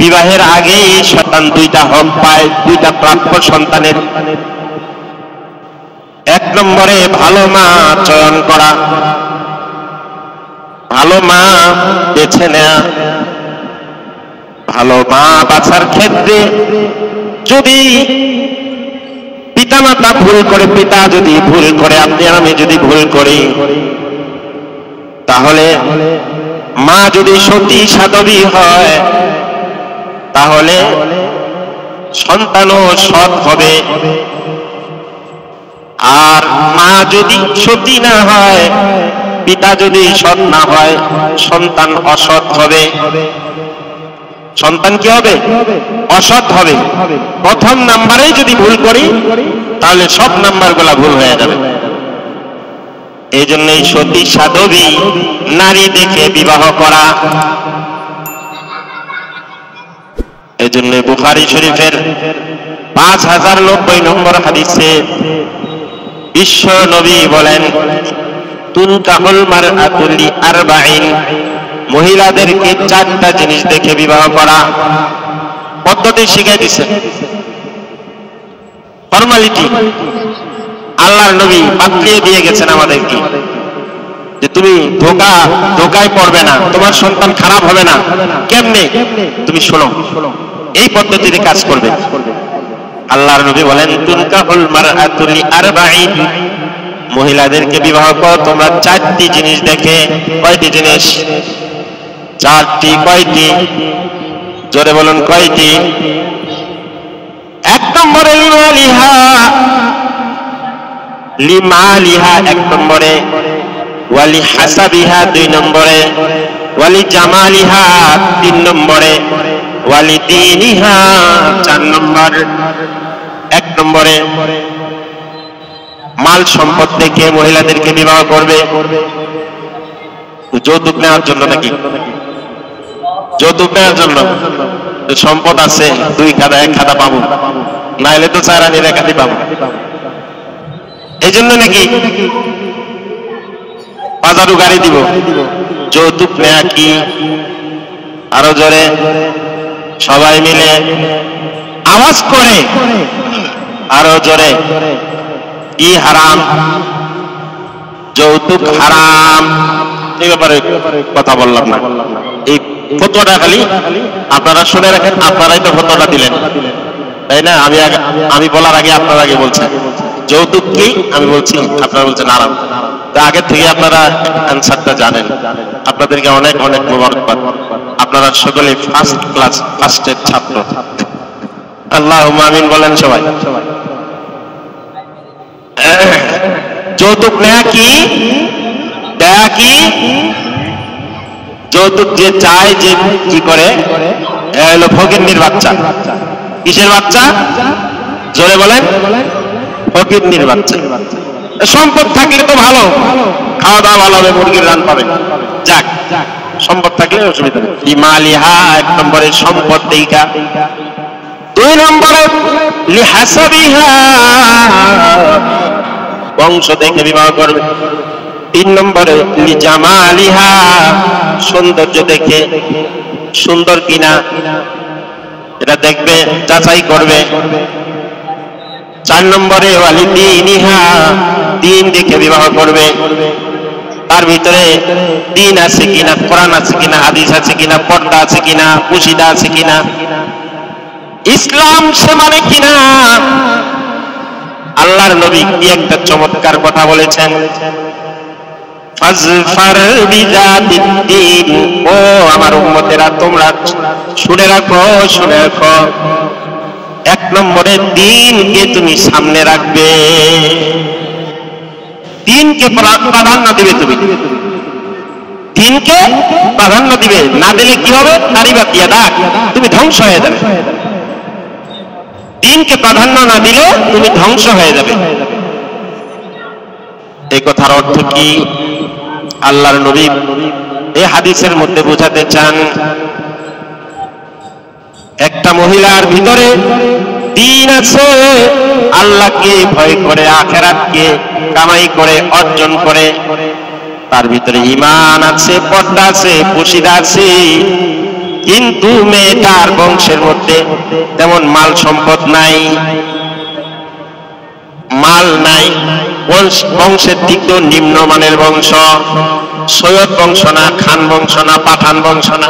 বিবাহের আগেই সন্তান দুইটা হক পায়, দুইটা প্রাপ্য সন্তানের। এক নম্বরে ভালো মা চয়ন করা, ভালো মা বেছে নেয়া। ভালো মা বাছার ক্ষেত্রে যদি পিতামাতা ভুল করে, পিতা যদি ভুল করে, আপনি আমি যদি ভুল করি, তাহলে মা যদি সতী সাধবী হয় তাহলে সন্তানও সৎ হবে। আর মা যদি সতী না হয়, পিতা যদি সৎ না হয়, সন্তান অসৎ হবে। সন্তান কি হবে? অসৎ হবে। প্রথম নাম্বারেই যদি ভুল করি তাহলে সব নাম্বারগুলো ভুল হয়ে যাবে। এই জন্যই সতী সাধবী নারী দেখে বিবাহ করা। এই জন্য বুখারী শরীফের 5090 নম্বর হাদিসে বিশ্ব নবী বলেন, তুনকাহুল মারআতু লিআরবাঈন, মহিলাদেরকে 4টা জিনিস দেখে বিবাহ করা। পদ্ধতি শিখিয়ে দিছে, ফর্মালিটি আল্লাহর নবী বাতলিয়ে দিয়ে গেছেন আমাদেরকে যে তুমি ধোকায় পড়বে না, তোমার সন্তান খারাপ হবে না। কেমনে? তুমি শোনো, এই পদ্ধতিতে কাজ করবে। আল্লাহর নবী বলেন, তুনকাহুল মারআতু লিআরবাঈন, মহিলাদেরকে বিবাহ করো তোমরা 4টি জিনিস দেখে। কয়টি জিনিস? 4টি। কয়টি? জোরে বলুন, কয়টি? 1 নম্বরে লিমালিহা 1 নম্বরে, ওয়ালি হাসাবিহা 2 নম্বরে, ওয়ালি জামালিহা 3 নম্বরে, ওয়ালি দীনিহা 4 নম্বর। 1 নম্বরে মাল সম্পদ থেকে মহিলাদেরকে বিবাহ করবে। যৌতুক নেওয়ার জন্য নাকি? যৌতুক নেওয়ার জন্য। সম্পদ আছে 2 খাতা 1 খাতা পাবো, নাইলে তো 4 আনির 1 খাতি পাবো। এই জন্য নাকি বাজারু গাড়ি দিব। যৌতুক নেয়া কি? আরো জোরে সবাই মিলে আওয়াজ করে আরো জোরে, কি হারাম? যৌতুক হারাম। এই ব্যাপারে কথা বললাম না। এই ফতোয়াটা খালি আপনারা শুনে রাখেন, আপনারাই তো ফতোয়াটা দিলেন, তাই না? আমি বলার আগে আপনারা আগে বলছেন যৌতুক কি, আমি বলছি আপনারা বলছেন হারাম। তা আগের থেকে আপনারা অ্যানসারটা জানেন। আপনাদেরকে অনেক অনেক মোবারকবাদ। আপনারা সকলে ফার্স্ট ক্লাস, ফার্স্টের ছাত্র। আল্লাহুম্মা আমিন বলেন সবাই। যৌতুক নেয়া কি? দেয়া কি? যৌতুক যে চায়, যে কি করে, হলো ফকিন্নির বাচ্চা। কিসের বাচ্চা? জোরে বলেন, ফকিন্নির বাচ্চা। সম্পদ থাকলে তো ভালো, খাওয়া দাওয়া ভালো হবে, মুরগির রান পাবে, যাক সম্পদ থাকলে অসুবিধা নেই। লিমালিহা 1 নম্বরে সম্পদ দেইকা। 2 নম্বরে লিহাসাবিহা, বংশ দেখে বিবাহ করবে। 3 নম্বরে লিজামালিহা, সৌন্দর্য দেখে, সুন্দর কিনা এটা দেখবে, যাচাই করবে। 4 নম্বরে ওয়ালি দীনিহা, দিন দেখে বিবাহ করবে। তার ভিতরে দিন আছে কিনা, কোরআন আছে কিনা, হাদিস আছে কিনা, পর্দা আছে কিনা, পুশিদা আছে কিনা, ইসলাম সে মানে কিনা। আল্লাহর নবী কি একটা চমৎকার কথা বলেছেন, ফাজফার বিযাতিদ্দীন। ও আমার উম্মতেরা, তোমরা শুনে রাখো, শুনে রাখো। 1 নম্বরে দিনকে তুমি সামনে রাখবে, দিনকে প্রাধান্য দিবে। তুমি দিনকে প্রাধান্য দিবে, না দিলে কি হবে? তারিবাত ইয়াদাক, তুমি ধ্বংস হয়ে যাবে। দিনকে প্রাধান্য না দিলে তুমি ধ্বংস হয়ে যাবে। এই কথার অর্থ কি? আল্লাহর নবী এই হাদিসের মধ্যে বোঝাতে চান, একটা মহিলার ভিতরে দিন আছে, আল্লাহকে ভয় করে, আখিরাতকে কামাই করে, অর্জন করে, তার ভিতরে ঈমান আছে, পর্দা আছে, পুশিদা আছে, কিন্তু মেয়েটার বংশের মধ্যে তেমন মাল সম্পদ নাই, মাল নাই, বংশের দিক দিয়েও নিম্নমানের বংশ, সৈয়দ বংশ না, খান বংশ না, পাঠান বংশ না,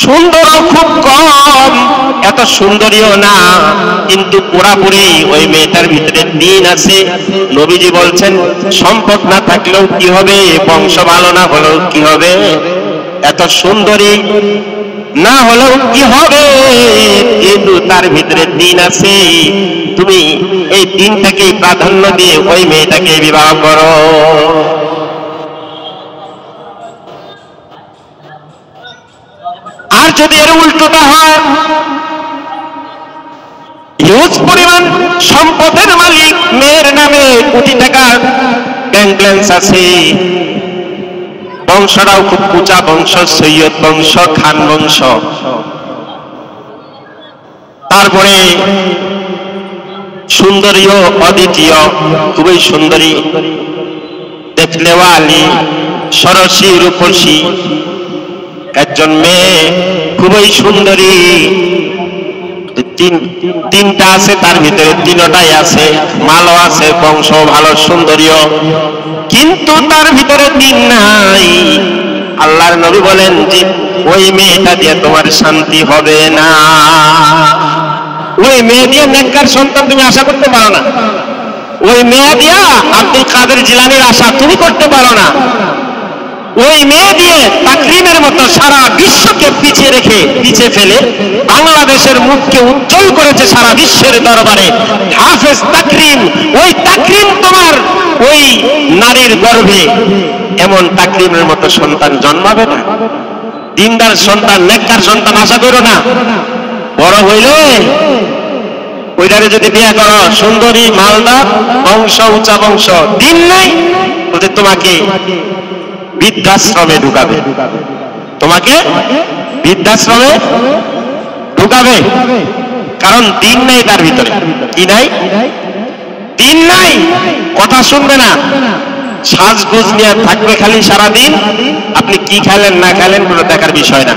সুন্দরও খুব কম, এত সুন্দরীও না, কিন্তু পুরাপুরি ওই মেয়েটার ভিতরে দিন আছে। নবীজি বলছেন সম্পদ না থাকলেও কি হবে, বংশ ভালো না হলেও কি হবে, এত সুন্দরী না হলেও কি হবে, কিন্তু তার ভিতরে দিন আছে। তুমি এই দিনটাকে প্রাধান্য দিয়ে ওই মেয়েটাকে বিবাহ করো। আর যদি এর উল্টোটা হয়, হিউজ পরিমাণ সম্পদের মালিক, মেয়ের নামে কোটি টাকার ব্যাংক ব্যালেন্স আছে, বংশটাও খুব উঁচা বংশ, সৈয়দ বংশ, খান বংশ, তারপরে সুন্দরীও অদ্বিতীয়, খুবই সুন্দরী, দেখলেওয়ালি, সরসী, রূপসী একজন মেয়ে, খুবই সুন্দরী। তিনটা আছে, তার ভিতরে তিনটাই আছে, মালও আছে, বংশ ভালো, সুন্দরীও, কিন্তু তার ভিতরে দিন নাই। আল্লাহর নবী বলেন যে ওই মেয়েটা দিয়ে তোমার শান্তি হবে না, ওই মেয়ে দিয়ে নেককার সন্তান তুমি আশা করতে পারো না, ওই মেয়ে দিয়া আব্দুল কাদের জিলানীর আশা তুমি করতে পারো না, ওই মেয়ে দিয়ে তাকরিমের মতো সারা বিশ্বকে পিছিয়ে রেখে, পিছিয়ে ফেলে বাংলাদেশের মুখকে উজ্জ্বল করেছে সারা বিশ্বের দরবারে হাফেজ তাকরিম। ওই তাকরিম তোমার ওই নারীর গর্ভে এমন তাকরিমের মতো সন্তান জন্মাবে না। দিনদার সন্তান, নেককার সন্তান আশা করো না। বড় হইলে ওইটারে যদি বিয়ে করো, সুন্দরী, মালদার বংশ, উঁচা বংশ, দিন নাই, বলতে তোমাকে বৃদ্ধাশ্রমে ঢুকাবে, তোমাকে বৃদ্ধাশ্রমে ঢুকাবে, কারণ দিন নাই তার ভিতরে। কি নাই? দিন নাই, কথা শুনবে না, সাজগোজ নিয়ে থাকবে খালি সারাদিন। আপনি কি খেলেন না খেলেন কোনো দেখার বিষয় না,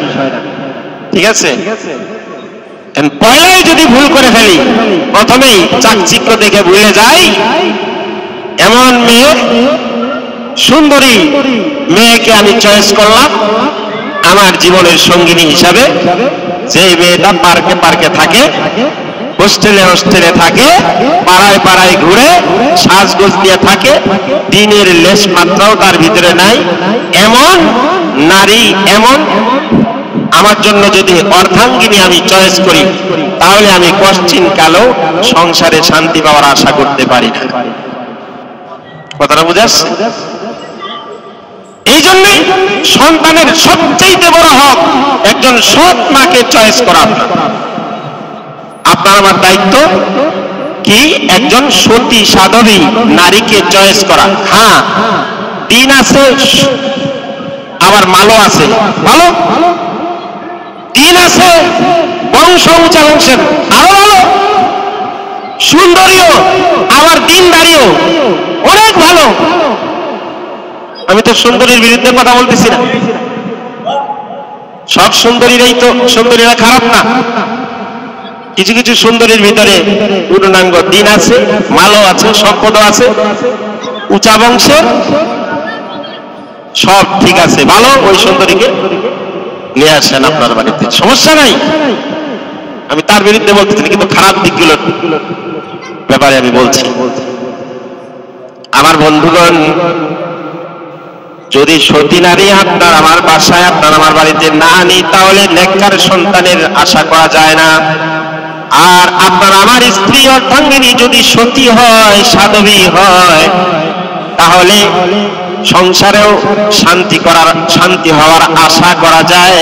ঠিক আছে? পয়লাই যদি ভুল করে ফেলি, প্রথমেই চাকচিক্য দেখে ভুলে যাই, এমন মেয়ে, সুন্দরী মেয়েকে আমি চয়েস করলাম আমার জীবনের সঙ্গিনী হিসাবে। যে মেয়েটা পার্কে পার্কে থাকে, হোস্টেলে হোস্টেলে থাকে, পাড়ায় পাড়ায় ঘুরে সাজগোজ দিয়ে থাকে, দিনের লেশ মাত্রাও তার ভিতরে নাই, এমন নারী, এমন আমার জন্য যদি অর্ধাঙ্গিনী আমি চয়েস করি, তাহলে আমি কশ্চিন কালেও সংসারে শান্তি পাওয়ার আশা করতে পারি না। কথাটা বুঝাস? এই জন্যই সন্তানের সবচেয়ে বড় হক একজন সৎ মাকে চয়েস করা। আপনার আমার দায়িত্ব কি একজন সতী সাধবী নারীকে চয়েস করা। হ্যাঁ, দিন আছে, আবার মালও আছে, ভালো দিন আছে, বংশ উঁচা বংশের আরো ভালো, সুন্দরীও, আবার দিনদারিও অনেক ভালো। আমি তো সুন্দরীর বিরুদ্ধে কথা বলতেছি না, সব সুন্দরীরাই তো, সুন্দরীরা খারাপ না। কিছু কিছু সুন্দরীর ভিতরে পূর্ণাঙ্গ দিন আছে, মালও আছে, সম্পদও আছে, উঁচা বংশের, সব ঠিক আছে, ভালো। ওই সুন্দরীকে নিয়ে আসেন আপনার বাড়িতে, সমস্যা নাই, আমি তার বিরুদ্ধে বলতেছি না, কিন্তু খারাপ দিকগুলোর ব্যাপারে আমি বলছি। আমার বন্ধুগণ, যদি সতী নারী আপনার আমার বাসায়, আপনার আমার বাড়িতে না আনি, তাহলে নেককার সন্তানের আশা করা যায় না। আর আপনার আমার স্ত্রী অর্ধাঙ্গিনী যদি সতী হয়, সাধবী হয়, তাহলে সংসারেও শান্তি হওয়ার আশা করা যায়,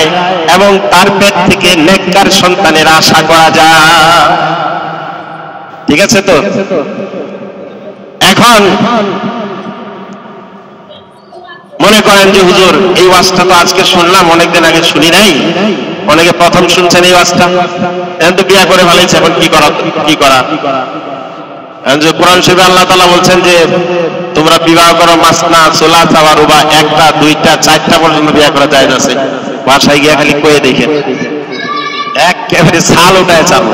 এবং তার পেট থেকে নেককার সন্তানের আশা করা যায়। ঠিক আছে তো? এখন মনে করেন যে হুজুর এই ওয়াজটা তো আজকে শুনলাম, অনেকদিন আগে শুনি নাই, অনেকে প্রথম শুনছেন এই ওয়াজটা, এখন তো বিয়া করে ফেলেছে, এখন কি করা? কোরআন শরীফে আল্লাহ তাআলা বলছেন যে তোমরা বিবাহ করো মাসনা, সুলাসা ওয়া রুবা, একটা, দুইটা, চারটা পর্যন্ত বিয়ে করা জায়েজ আছে। বাসায় গিয়ে খালি কয়ে দেখেন, একেবারে ছাল ওটায় চালু,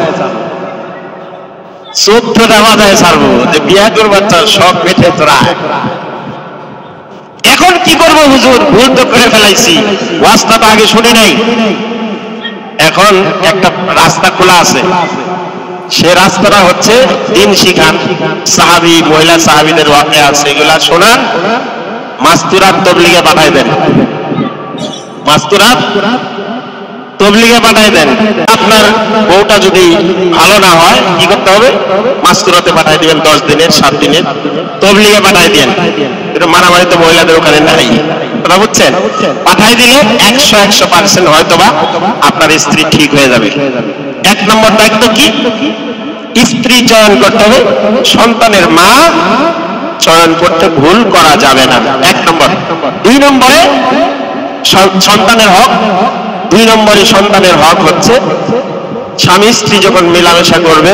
14টা মাথায় ছাড়বো যে বিয়া করবার চাল সব পেটে তোরা। এখন কি করবো হুজুর, ভুল তো করে ফেলাইছি, ওয়াজটা তো আগে শুনি নাই। এখন একটা রাস্তা খোলা আছে, সে রাস্তাটা হচ্ছে দিন শিখান, সাহাবী মহিলা সাহাবীদের ওয়াকিয়া আছে এগুলা শোনান, মাস্তুরাত তবলিগে পাঠাই দেন, মাস্তুরাত তবলিগে পাঠাই দেন। আপনার বউটা যদি ভালো না হয় কি করতে হবে, মাস্তুরাতে পাঠাই দিবেন, 10 দিনের 7 দিনের তবলিগে পাঠাই দেন। এটা মারামারি তো মহিলাদের ওখানে নাই, কথা বুঝছেন? পাঠাই দিলে 100% হয়তোবা আপনার স্ত্রী ঠিক হয়ে যাবে। 1 নম্বর দায়িত্ব কি, স্ত্রী চয়ন করতে হবে, সন্তানের মা চয়ন করতে ভুল করা যাবে না, 1 নম্বর। 2 নম্বরে সন্তানের হক, 2 নম্বরে সন্তানের হক হচ্ছে স্বামী স্ত্রী যখন মেলামেশা করবে,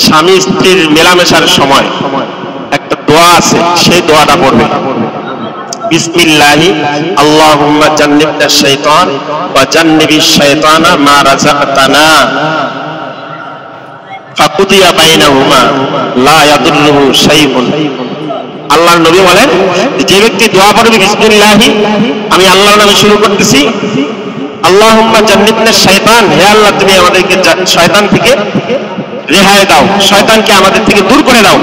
স্বামী স্ত্রীর মেলামেশার সময় একটা দোয়া আছে, সেই দোয়াটা পড়বে, বিসমিল্লাহি আল্লাহুম্মা জান্নিবনাশ শাইতান ওয়া জান্নিবিশ শাইতানা মা রাযাকতানা ফাকুদিয়া বাইনাহুমা লা ইয়াদুররুহু শাইউন। আল্লাহর নবী বলেন, যে ব্যক্তি দোয়া পড়বে বিসমিল্লাহি, আমি আল্লাহর নামে শুরু করতেছি, আল্লাহুম্মা জান্নিবনাশ শাইতান, হে আল্লাহ তুমি আমাদেরকে শয়তান থেকে রেহাই দাও, শয়তানকে আমাদের থেকে দূর করে দাও,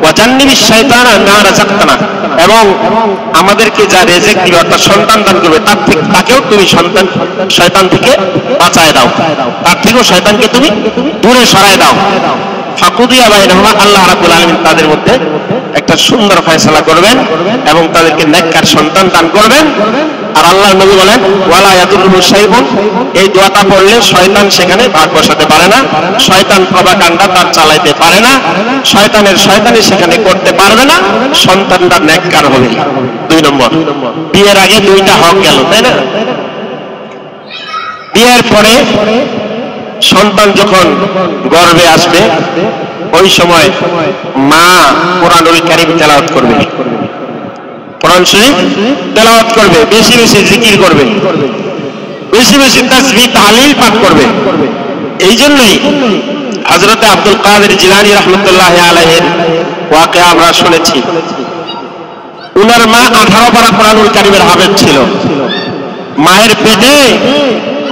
ওয়া জান্নিবিশ শাইতানা মা রাযাকতানা, এবং আমাদেরকে যা রিজিক দিবে অর্থাৎ সন্তান দান করবে তার থেকে, তাকেও তুমি শয়তান থেকে বাঁচায় দাও, তার থেকেও শয়তানকে তুমি দূরে সরায় দাও। ফাকুদিয়া বাইনাহুমা, আল্লাহ রাব্বুল আলামিন তাদের মধ্যে একটা সুন্দর ফয়সালা করবেন এবং তাদেরকে নেককার সন্তান দান করবেন। আর আল্লাহর নবী বলেন, ওয়ালা ইয়াদুররুহু শাইউন, এই দোয়াটা পড়লে শয়তান সেখানে ভাগ বসাতে পারে না, শয়তান প্রভাকাণ্ডা তার চালাইতে পারে না, শয়তানি সেখানে করতে পারবে না, সন্তানটা নেককার হবে। 2 নম্বর, বিয়ের আগে 2টা হক গেল, তাই না? বিয়ের পরে সন্তান যখন গর্ভে আসবে ওই সময় মা কোরআনুল কারীম তেলাওয়াত করবে, কোরআন শরীফ তেলাওয়াত করবে, বেশি বেশি জিকির করবে, বেশি বেশি তাসবিহ তাহলিল পাঠ করবে। এই জন্যই হযরত আব্দুল কাদের জিলানী রাহমাতুল্লাহি আলাইহির ওয়াকিয়া আমরা শুনেছি, উনার মা 18 পারা কোরআনুল কারীমের হাফেজ ছিল।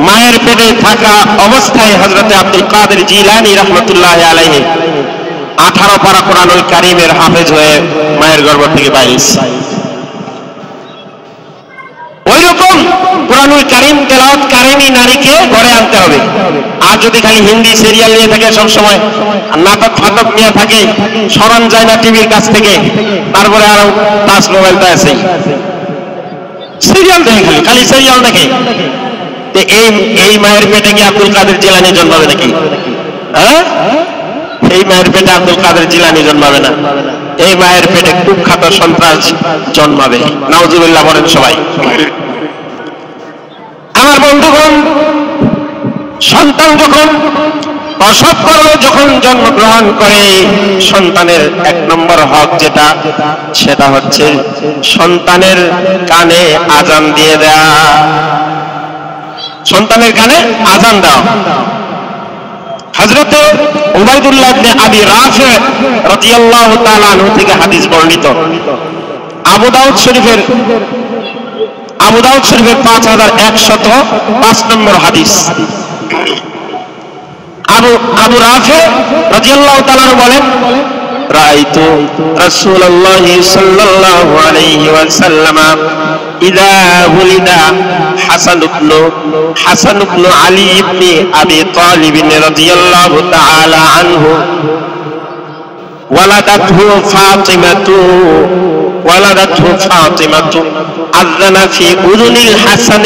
মায়ের পেটে থাকা অবস্থায় হযরত আব্দুল কাদের জিলানী রাহমাতুল্লাহি আলাইহি 18 পারা কোরআনুল কারীমের হাফেজ হয়ে মায়ের গর্ভ থেকে বাইরে এসেছে। ওইরকম কোরআনুল কারীম তেলাওয়াতকারিনী নারীকে ঘরে আনতে হবে। আর যদি খালি হিন্দি সিরিয়াল নিয়ে থাকে, সবসময় নাটক ফাটক নিয়ে থাকে, সরান যায় না টিভির কাছ থেকে, তারপরে আরো টাচ মোবাইল তো আছেই, সিরিয়াল দেখে, খালি সিরিয়াল দেখে, এই মায়ের পেটে কি আব্দুল কাদের জিলানী জন্মাবে নাকি? হ্যাঁ, এই মায়ের পেটে আব্দুল কাদের জিলানী জন্মাবে না, এই মায়ের পেটে কুখ্যাত সন্ত্রাস জন্মাবে। নাউজুবিল্লাহ বলেন সবাই। আমার বন্ধুগণ, সন্তান যখন প্রসব করবে, যখন জন্মগ্রহণ করে, সন্তানের 1 নম্বর হক যেটা, সেটা হচ্ছে সন্তানের কানে আজান দিয়ে দেয়া, সন্তানের কানে আজান দাও। হযরত উবাইদুল্লাহ ইবনে আবি রাফি রাদিয়াল্লাহু তাআলা আনহু থেকে হাদিস বর্ণিত, আবু দাউদ শরীফের 5105 নম্বর হাদিস। আবু রাফি রাদিয়াল্লাহু তাআলা বলেন, রাআইতু রাসূলুল্লাহ সাল্লাল্লাহু আলাইহি ওয়াসাল্লাম ইযা ওয়ালিদা হাসান ইবনে আলী ইবনে আবি তালিব রাদিয়াল্লাহু তাআলা আনহু ওয়ালাদাতহু ফাতিমাতু আযানা ফি উযুনিল হাসান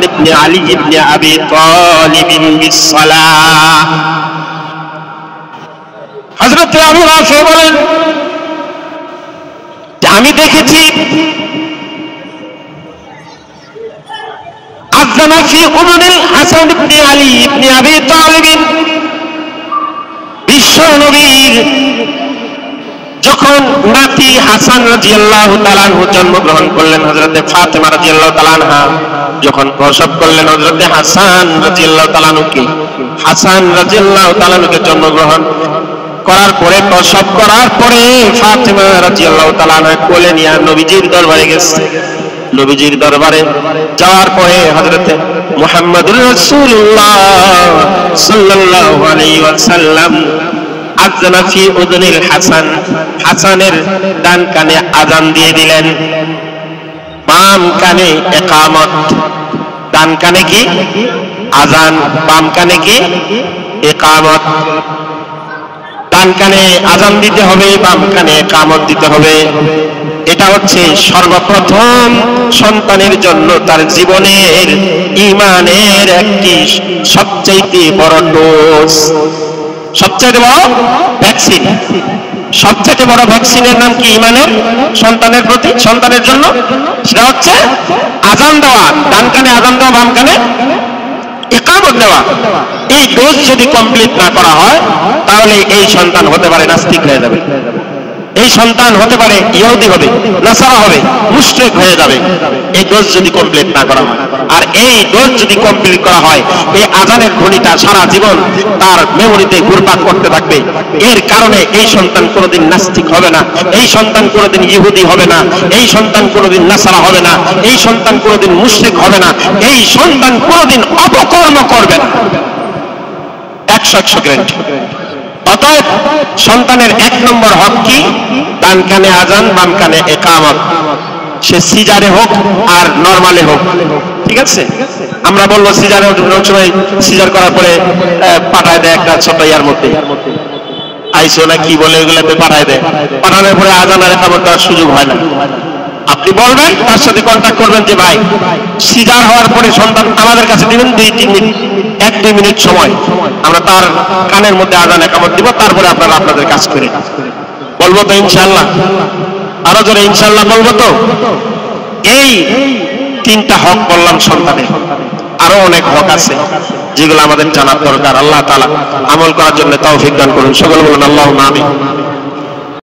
ইবনে আলী ইবনে আবি তালিব বিস-সালাহ। হযরত আবু রাফি বলেন, আমি দেখেছি আযানা ফি উযুনিল হাসান ইবনে আলী ইবনে আবি তালিব, বিশ্ব নবীর যখন নাতি হাসান রাদিয়াল্লাহু তাআলা আনহু জন্মগ্রহণ করলেন, হযরতে ফাতেমা রাদিয়াল্লাহু তাআলা আনহা যখন প্রসব করলেন হযরতে হাসান রাদিয়াল্লাহু তাআলা আনহুকে, হাসান রাদিয়াল্লাহু তাআলা আনহুকে জন্মগ্রহণ করার পরে, প্রসব করার পরে ফাতেমা রাদিয়াল্লাহু তাআলা আনহা কোলে নিয়ে নবীজির দরবারে গেছে। নবীজির দরবারে যাওয়ার পরে হযরতে মুহাম্মদুর রাসূলুল্লাহ সাল্লাল্লাহু আলাইহি ওয়াসাল্লাম আযানা ফি উযনিল হাসান, হাসানের ডান কানে আযান দিয়ে দিলেন, বাম কানে ইকামত। ডান কানে কি আযান, বাম কানে কি ইকামত। ডান কানে আযান দিতে হবে, বাম কানে ইকামত দিতে হবে। এটা হচ্ছে সর্বপ্রথম সন্তানের জন্য তার জীবনের ঈমানের একটি সবচেয়ে বড় ডোজ, সবচেয়ে বড় ভ্যাকসিন। সবচেয়ে বড় ভ্যাকসিনের নাম কি ঈমানের? সন্তানের প্রতি, সন্তানের জন্য সেটা হচ্ছে আযান দেওয়া, ডান কানে আযান দেওয়া, বাম কানে ইকামত দেওয়া। এই ডোজ যদি কমপ্লিট না করা হয় তাহলে এই সন্তান হতে পারে নাস্তিক হয়ে যাবে, এই সন্তান হতে পারে ইহুদি হবে, নাসারা হবে, মুশরিক হয়ে যাবে, এই ডোজ যদি কমপ্লিট না করা হয়। আর এই ডোজ যদি কমপ্লিট করা হয়, এই আযানের ধ্বনিটা সারা জীবন তার মেমোরিতে ঘুরপাক করতে থাকবে। এর কারণে এই সন্তান কোনোদিন নাস্তিক হবে না, এই সন্তান কোনোদিন ইহুদি হবে না, এই সন্তান কোনোদিন নাসারা হবে না, এই সন্তান কোনোদিন মুশরিক হবে না, এই সন্তান কোনোদিন অপকর্ম করবে না। 100 গ্যারান্টি। অতএব সন্তানের 1 নম্বর হক কি? ডান কানে আযান, বাম কানে ইকামত। সে সিজারে হোক আর নরমালে হোক, ঠিক আছে? আমরা বলবো সিজারে হোক, সময় সিজার করার পরে পাঠায় দেয় একটা ছোট ইয়ার মধ্যে, আইসো না কি বলে ওগুলোতে পাঠায় দেয়। পাঠানোর পরে আযান আর ইকামত দেওয়ার সুযোগ হয় না। আপনি বলবেন, তার সাথে কন্ট্যাক্ট করবেন যে ভাই সিজার হওয়ার পরে সন্তান আমাদের কাছে দিবেন 2-3 মিনিট, 1-2 মিনিট সময়, আমরা তার কানের মধ্যে আযান ইকামত দিব, তারপরে আপনারা আপনাদের কাজ করে। বলবো তো ইনশাআল্লাহ? আরো জোরে ইনশাআল্লাহ বলবো তো? এই 3টা হক বললাম সন্তানের। আরো অনেক হক আছে যেগুলো আমাদের জানার দরকার। আল্লাহ তাআলা আমল করার জন্য তৌফিক দান করুন। সকলে বলুন আল্লাহুম্মা আমিন।